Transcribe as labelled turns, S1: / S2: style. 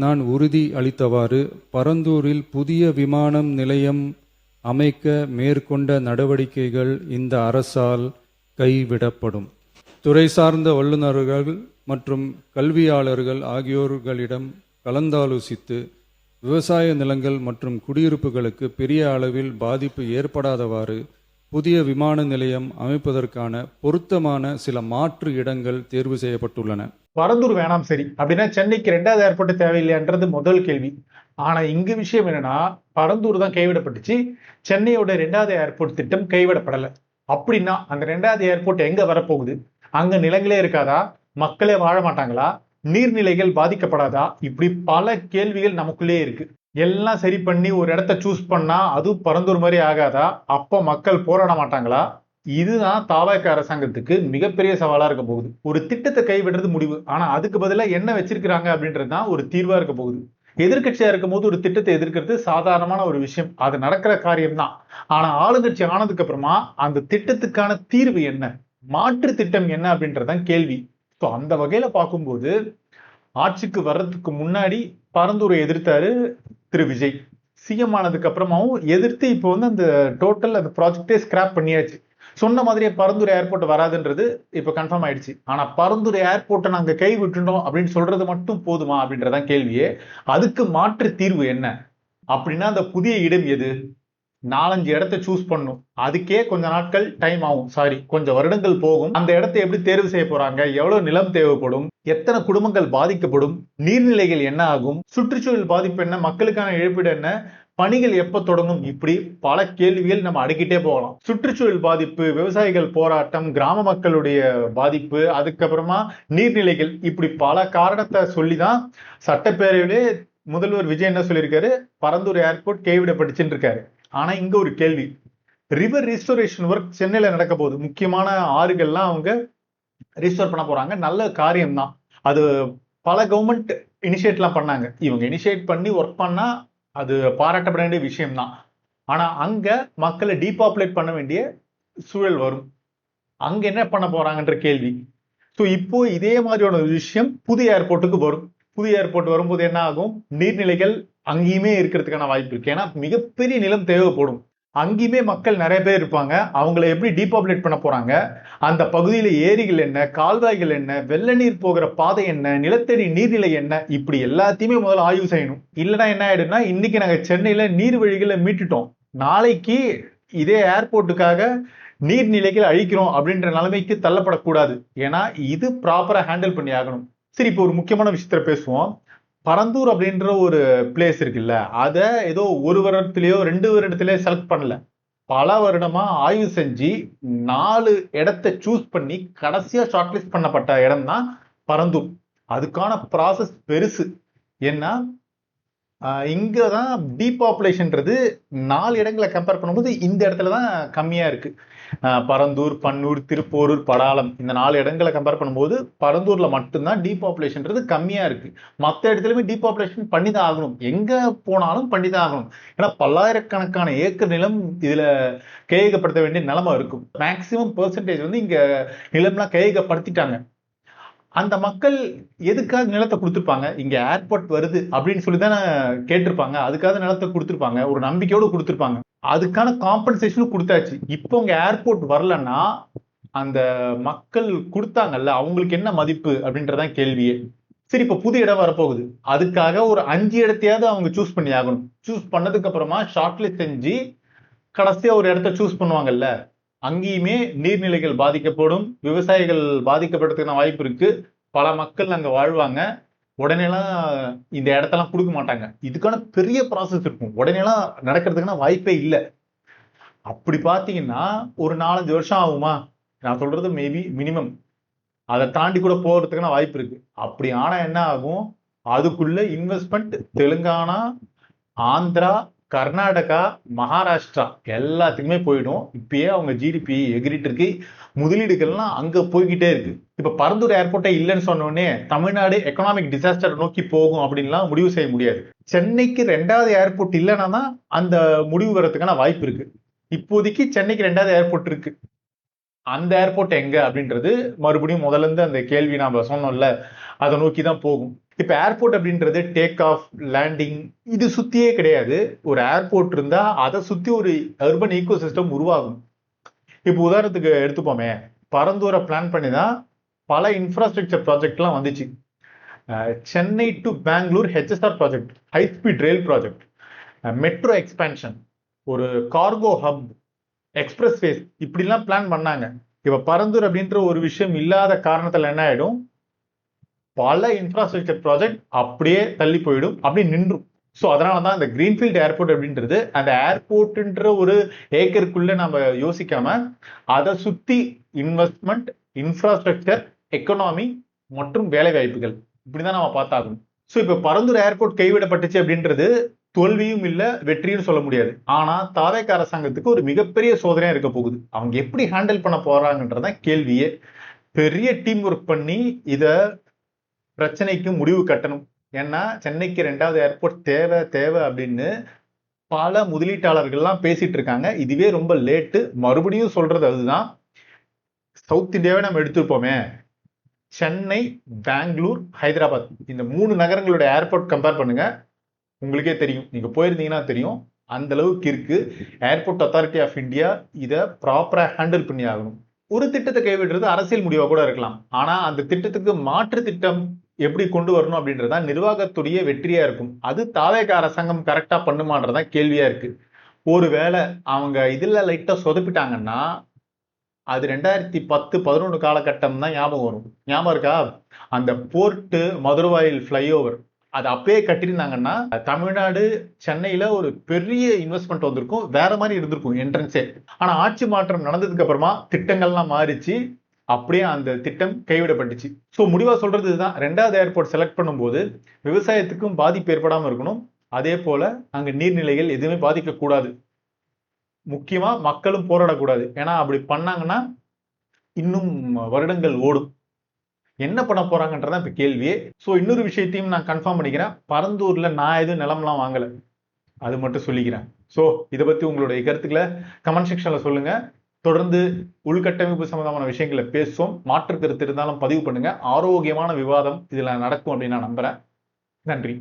S1: நான் உறுதி அளித்தவாறு பரந்தூரில் புதிய விமானம் நிலையம் அமைக்க மேற்கொண்ட நடவடிக்கைகள் இந்த அரசால் கைவிடப்படும். துறை சார்ந்த வல்லுநர்கள் மற்றும் கல்வியாளர்கள் ஆகியோர்களிடம் கலந்தாலோசித்து விவசாய நிலங்கள் மற்றும் குடியிருப்புகளுக்கு பெரிய அளவில் பாதிப்பு ஏற்படாதவாறு புதிய விமான நிலையம் அமைப்பதற்கான பொருத்தமான சில மாற்று இடங்கள் தேர்வு செய்யப்பட்டுள்ளன.
S2: பரந்தூர் வேணாம் சரி அப்படின்னா சென்னைக்கு 2வது ஏர்போர்ட் தேவையில்லைன்றது முதல் கேள்வி. ஆனா இங்க விஷயம் என்னன்னா, பரந்தூர் தான் கைவிடப்பட்டுச்சு, சென்னையோட 2வது ஏர்போர்ட் திட்டம் கைவிடப்படல. அப்படின்னா அந்த 2வது ஏர்போர்ட் எங்க வரப்போகுது? அங்க நிலங்களே இருக்காதா? மக்களே வாழ மாட்டாங்களா? நீர்நிலைகள் பாதிக்கப்படாதா? இப்படி பல கேள்விகள் நமக்குள்ளே இருக்கு. எல்லாம் சரி பண்ணி ஒரு இடத்த சூஸ் பண்ணா அதுவும் பரந்தூர் மாதிரி ஆகாதா? அப்போ மக்கள் போராட மாட்டாங்களா? இதுதான் தாவேக அரசாங்கத்துக்கு மிகப்பெரிய சவாலா இருக்க போகுது. ஒரு திட்டத்தை கைவிடுறது முடிவு, ஆனா அதுக்கு பதிலா என்ன வச்சிருக்கிறாங்க அப்படின்றது தான் ஒரு தீர்வா இருக்க போகுது. எதிர்கட்சியா இருக்கும் போது ஒரு திட்டத்தை எதிர்க்கிறது சாதாரணமான ஒரு விஷயம், அது நடக்கிற காரியம் தான். ஆனா ஆளுங்கட்சி ஆனதுக்கு அப்புறமா அந்த திட்டத்துக்கான தீர்வு என்ன, மாற்று திட்டம் என்ன அப்படின்றதான் கேள்வி. ஸோ அந்த வகையில பார்க்கும்போது ஆட்சிக்கு வர்றதுக்கு முன்னாடி பரந்தூரை எதிர்த்தாரு திரு விஜய். சிஎம் ஆனதுக்கு அப்புறமாவும் எதிர்த்து இப்போ அந்த டோட்டல் அந்த ப்ராஜெக்டே ஸ்கிராப் பண்ணியாச்சு. சொன்ன மாதிரியே பரந்தூர் ஏர்போர்ட் வராதுன்றது இப்ப கன்ஃபார்ம் ஆயிடுச்சு. ஆனா பரந்தூர் ஏர்போர்ட்டை நாங்க கை விட்டுட்டோம் அப்படின்னு சொல்றது மட்டும் போதுமா அப்படின்றதான் கேள்வியே. அதுக்கு மாற்று தீர்வு என்ன அப்படின்னா, அந்த புதிய இடம் எது? 4-5 இடத்தை சூஸ் பண்ணும். அதுக்கே கொஞ்ச நாட்கள் டைம் ஆகும், கொஞ்சம் வருடங்கள் போகும். அந்த இடத்தை எப்படி தேர்வு செய்ய போறாங்க, எவ்வளவு நிலம் தேவைப்படும், எத்தனை குடும்பங்கள் பாதிக்கப்படும், நீர்நிலைகள் என்ன ஆகும், சுற்றுச்சூழல் பாதிப்பு என்ன, மக்களுக்கான இழப்பீடு என்ன, பணிகள் எப்ப தொடங்கும், இப்படி பல கேள்விகள் நம்ம அடுக்கிட்டே போகலாம். சுற்றுச்சூழல் பாதிப்பு, விவசாயிகள் போராட்டம், கிராம மக்களுடைய பாதிப்பு, அதுக்கப்புறமா நீர்நிலைகள், இப்படி பல காரணத்தை சொல்லிதான் சட்டப்பேரவையிலே முதல்வர் விஜய் என்ன சொல்லியிருக்காரு, பரந்தூர் ஏர்போர்ட் கைவிடப்பட்டுச்சுன்னு இருக்காரு. ஆனா இங்க ஒரு கேள்வி, ரிவர் ரீஸ்டோரேஷன் ஒர்க் சென்னையில நடக்க போகுது. முக்கியமான ஆறுகள்லாம் அவங்க ரீஸ்டோர் பண்ண போறாங்க. நல்ல காரியம் தான். அது பல கவர்மெண்ட் இனிஷியேட்லாம் பண்ணாங்க. இவங்க இனிஷியேட் பண்ணி ஒர்க் பண்ணா அது பாராட்டப்பட வேண்டிய விஷயம் தான். ஆனா அங்க மக்களை டீபாப்புலேட் பண்ண வேண்டிய சூழல் வரும். அங்க என்ன பண்ண போறாங்கன்ற கேள்வி. ஸோ இப்போ இதே மாதிரியான ஒரு விஷயம் புதிய ஏர்போர்ட்டுக்கு வரும். புதிய ஏர்போர்ட் வரும்போது என்ன ஆகும், நீர்நிலைகள் அங்கேயுமே இருக்கிறதுக்கான வாய்ப்பு இருக்கு. ஏன்னா மிகப்பெரிய நிலம் தேவைப்படும். அங்கேயுமே மக்கள் நிறைய பேர் இருப்பாங்க. அவங்களை எப்படி டீபாப்புலேட் பண்ண போறாங்க, அந்த பகுதியில ஏரிகள் என்ன, கால்வாய்கள் என்ன, வெள்ள நீர் போகிற பாதை என்ன, நிலத்தடி நீர்நிலை என்ன, இப்படி எல்லாத்தையுமே முதல்ல ஆய்வு செய்யணும். இல்லைன்னா என்ன ஆயிடும்னா, இன்னைக்கு நாங்க சென்னையில நீர்வழிகளை மீட்டுட்டோம், நாளைக்கு இதே ஏர்போர்ட்டுக்காக நீர்நிலைகள் அழிக்கிறோம் அப்படின்ற நிலைமைக்கு தள்ளப்படக்கூடாது. ஏன்னா இது ப்ராப்பரா ஹேண்டில் பண்ணி ஆகணும். சரி, இப்போ ஒரு முக்கியமான விஷயத்த பேசுவோம். பரந்தூர் அப்படின்ற ஒரு பிளேஸ் இருக்குல்ல, அத ஏதோ ஒரு வருடத்திலேயோ 2 வருடத்திலேயோ செலக்ட் பண்ணல. பல வருடமா ஆய்வு செஞ்சு 4 இடத்தை சூஸ் பண்ணி கடைசியா ஷார்ட்லிஸ்ட் பண்ணப்பட்ட இடம் தான் பரந்தூர். அதுக்கான ப்ராசஸ் பெருசு. ஏன்னா இங்கதான் டீபாப்புலேஷன்ன்றது 4 இடங்களை கம்பேர் பண்ணும்போது இந்த இடத்துலதான் கம்மியா இருக்கு. பரந்தூர், பன்னூர், திருப்போரூர், படாலம், இந்த 4 இடங்களை கம்பேர் பண்ணும்போது பரந்தூர்ல மட்டும்தான் டீபாப்புலேஷன்ன்றது கம்மியா இருக்கு. மற்ற இடத்துலயுமே டீபாப்புலேஷன் பண்ணிதான் ஆகணும், எங்க போனாலும் பண்ணிதான் ஆகணும். ஏன்னா பல்லாயிரக்கணக்கான ஏக்கர் நிலம் இதுல கையகப்படுத்த வேண்டிய நிலைமை இருக்கும். மேக்சிமம் பெர்சன்டேஜ் இங்க நிலம்லாம் கையகப்படுத்திட்டாங்க. அந்த மக்கள் எதுக்காக நிலத்தை கொடுத்துருப்பாங்க? இங்க ஏர்போர்ட் வருது அப்படின்னு சொல்லிதானே கேட்டிருப்பாங்க. அதுக்காக நிலத்தை கொடுத்துருப்பாங்க, ஒரு நம்பிக்கையோடு கொடுத்துருப்பாங்க. அதுக்கான காம்பன்சேஷனும் கொடுத்தாச்சு. இப்போ உங்க ஏர்போர்ட் வரலன்னா அந்த மக்கள் கொடுத்தாங்கல்ல, அவங்களுக்கு என்ன மதிப்பு அப்படின்றதான் கேள்வியே. சரி, இப்ப புது இடம் வரப்போகுது, அதுக்காக ஒரு 5 இடத்தையாவது அவங்க சூஸ் பண்ணி ஆகணும். சூஸ் பண்ணதுக்கு அப்புறமா ஷார்ட்லிஸ்ட் செஞ்சு கடைசியா ஒரு இடத்த சூஸ் பண்ணுவாங்கல்ல, அங்கேயுமே நீர்நிலைகள் பாதிக்கப்படும், விவசாயிகள் பாதிக்கப்படுறதுக்கான வாய்ப்பு இருக்கு. பல மக்கள் அங்க வாழ்வாங்க. உடனேலாம் இந்த இடத்தெல்லாம் கொடுக்க மாட்டாங்க. இதுக்கான பெரிய ப்ராசஸ் இருக்கும். உடனேலாம் நடக்கிறதுக்கான வாய்ப்பே இல்லை. அப்படி பாத்தீங்கன்னா ஒரு 4-5 வருஷம் ஆகுமா? நான் சொல்றது மேபி மினிமம். அதை தாண்டி கூட போறதுக்கான வாய்ப்பு இருக்கு. அப்படி ஆனா என்ன ஆகும், அதுக்குள்ள இன்வெஸ்ட்மெண்ட் தெலுங்கானா, ஆந்திரா, கர்நாடகா, மகாராஷ்டிரா எல்லாத்துக்குமே போயிடும். இப்பயே அவங்க ஜிடிபி எகிரிட்டு இருக்கு, முதலீடுகள்லாம் அங்க போய்கிட்டே இருக்கு. இப்ப பரந்தூர் ஏர்போர்ட்டே இல்லைன்னு சொன்ன உடனே தமிழ்நாடு எக்கனாமிக் டிசாஸ்டர் நோக்கி போகும் அப்படின்லாம் முடிவு செய்ய முடியாது. சென்னைக்கு 2வது ஏர்போர்ட் இல்லைன்னா தான் அந்த முடிவு வரதுக்கான வாய்ப்பு இருக்கு. இப்போதைக்கு சென்னைக்கு 2வது ஏர்போர்ட் இருக்கு. அந்த ஏர்போர்ட் எங்க அப்படின்றது மறுபடியும் முதல்ல இருந்து அந்த கேள்வி நாம சொன்னோம்ல, அதை நோக்கி தான் போகும். இப்ப ஏர்போர்ட் அப்படின்றது டேக் ஆஃப், லேண்டிங் இது சுத்தியே கிடையாது. ஒரு ஏர்போர்ட் இருந்தா அதை சுத்தி ஒரு அர்பன் ஈகோ சிஸ்டம் உருவாகும். இப்போ உதாரணத்துக்கு எடுத்துப்போமே, பரந்தூரை பிளான் பண்ணி தான் பல இன்ஃப்ராஸ்ட்ரக்சர் ப்ராஜெக்ட்லாம் வந்துச்சு. Chennai to Bangalore HSR project, high speed ரயில் ப்ராஜெக்ட், மெட்ரோ எக்ஸ்பேன்ஷன், ஒரு கார்கோ ஹப், எக்ஸ்பிரஸ் வேஸ், இப்படிலாம் பிளான் பண்ணாங்க. இப்ப பரந்தூர் அப்படின்ற ஒரு விஷயம் இல்லாத காரணத்துல என்ன ஆயிடும், பல இன்ஃப்ராஸ்ட்ரக்சர் ப்ராஜெக்ட் அப்படியே தள்ளி போயிடும், அப்படி நின்றும். ஸோ அதனாலதான் இந்த கிரீன்ஃபீல்ட் ஏர்போர்ட் அப்படின்றது, அந்த ஏர்போர்ட்ன்ற ஒரு ஏக்கருக்குள்ள நம்ம யோசிக்காம அதை சுத்தி இன்வெஸ்ட்மெண்ட், இன்ஃப்ராஸ்ட்ரக்சர், எக்கனாமி மற்றும் வேலை வாய்ப்புகள், இப்படிதான் நம்ம பார்த்தாகணும். ஸோ இப்ப பரந்தூர் ஏர்போர்ட் கைவிடப்பட்டுச்சு அப்படின்றது தோல்வியும் இல்ல, வெற்றியும் சொல்ல முடியாது. ஆனா தாவேக அரசாங்கத்துக்கு ஒரு மிகப்பெரிய சோதனையா இருக்க போகுது. அவங்க எப்படி ஹேண்டில் பண்ண போறாங்கன்றதான் கேள்வியே. பெரிய டீம் ஒர்க் பண்ணி இத பிரச்சனைக்கு முடிவு கட்டணும். ஏன்னா சென்னைக்கு 2வது ஏர்போர்ட் தேவை தேவை அப்படின்னு பல முதலீட்டாளர்கள்லாம் பேசிட்டு இருக்காங்க. இதுவே ரொம்ப லேட்டு. மறுபடியும் சொல்றது அதுதான், சவுத் இந்தியாவே நம்ம எடுத்துப்போமே, சென்னை, பெங்களூர், ஹைதராபாத், இந்த 3 நகரங்களோட ஏர்போர்ட் கம்பேர் பண்ணுங்க, உங்களுக்கே தெரியும். நீங்க போயிருந்தீங்கன்னா தெரியும், அந்த அளவுக்கு இருக்கு. ஏர்போர்ட் அத்தாரிட்டி ஆஃப் இந்தியா இதை ப்ராப்பரா ஹேண்டில் பண்ணி ஆகணும். ஒரு திட்டத்தை கைவிடுறது அரசியல் முடிவா கூட இருக்கலாம். ஆனா அந்த திட்டத்துக்கு மாற்று திட்டம் எப்படி கொண்டு வரணும் அப்படின்றதா நிர்வாகத்துடைய வெற்றியா இருக்கும். அது தாவேக அரசாங்கம் கரெக்டா பண்ணுமான்றதா கேள்வியா இருக்கு. ஒருவேளை அவங்க இதுல லைட்டா சொதப்பிட்டாங்கன்னா அது 2010-11 காலகட்டம் தான் ஞாபகம் வரும். ஞாபகம் இருக்கா? அந்த போர்ட் மதுரவாயில் ஃபிளைஓவர் அது அப்பயே கட்டியிருந்தாங்கன்னா தமிழ்நாடு, சென்னையில ஒரு பெரிய இன்வெஸ்ட்மெண்ட் வந்திருக்கும், வேற மாதிரி இருந்திருக்கும் என்ட்ரன்ஸே. ஆனா ஆட்சி மாற்றம் நடந்ததுக்கு அப்புறமா திட்டங்கள்லாம் மாறிச்சு, அப்படியே அந்த திட்டம் கைவிடப்பட்டுச்சு. ஸோ முடிவா சொல்றது இதுதான், 2வது ஏர்போர்ட் செலக்ட் பண்ணும்போது விவசாயத்துக்கும் பாதிப்பு ஏற்படாம இருக்கணும், அதே போல அங்க நீர்நிலைகள் எதுவுமே பாதிக்க கூடாது, முக்கியமா மக்களும் போராடக்கூடாது. ஏன்னா அப்படி பண்ணாங்கன்னா இன்னும் வருடங்கள் ஓடும். என்ன பண்ண போறாங்கன்றதான் இப்ப கேள்வியே. ஸோ இன்னொரு விஷயத்தையும் நான் கன்ஃபார்ம் பண்ணிக்கிறேன், பரந்தூர்ல நான் எதுவும் நிலம்லாம் வாங்கல, அது மட்டும் சொல்லிக்கிறேன். ஸோ இதை பத்தி உங்களுடைய கருத்துக்களை கமெண்ட் செக்ஷன்ல சொல்லுங்க. தொடர்ந்து உள்கட்டமைப்பு சம்பந்தமான விஷயங்களை பேசுவோம். மாற்று கருத்து இருந்தாலும் பதிவு பண்ணுங்க. ஆரோக்கியமான விவாதம் இதுல நடக்கும் அப்படின்னு நான் நம்புறேன். நன்றி.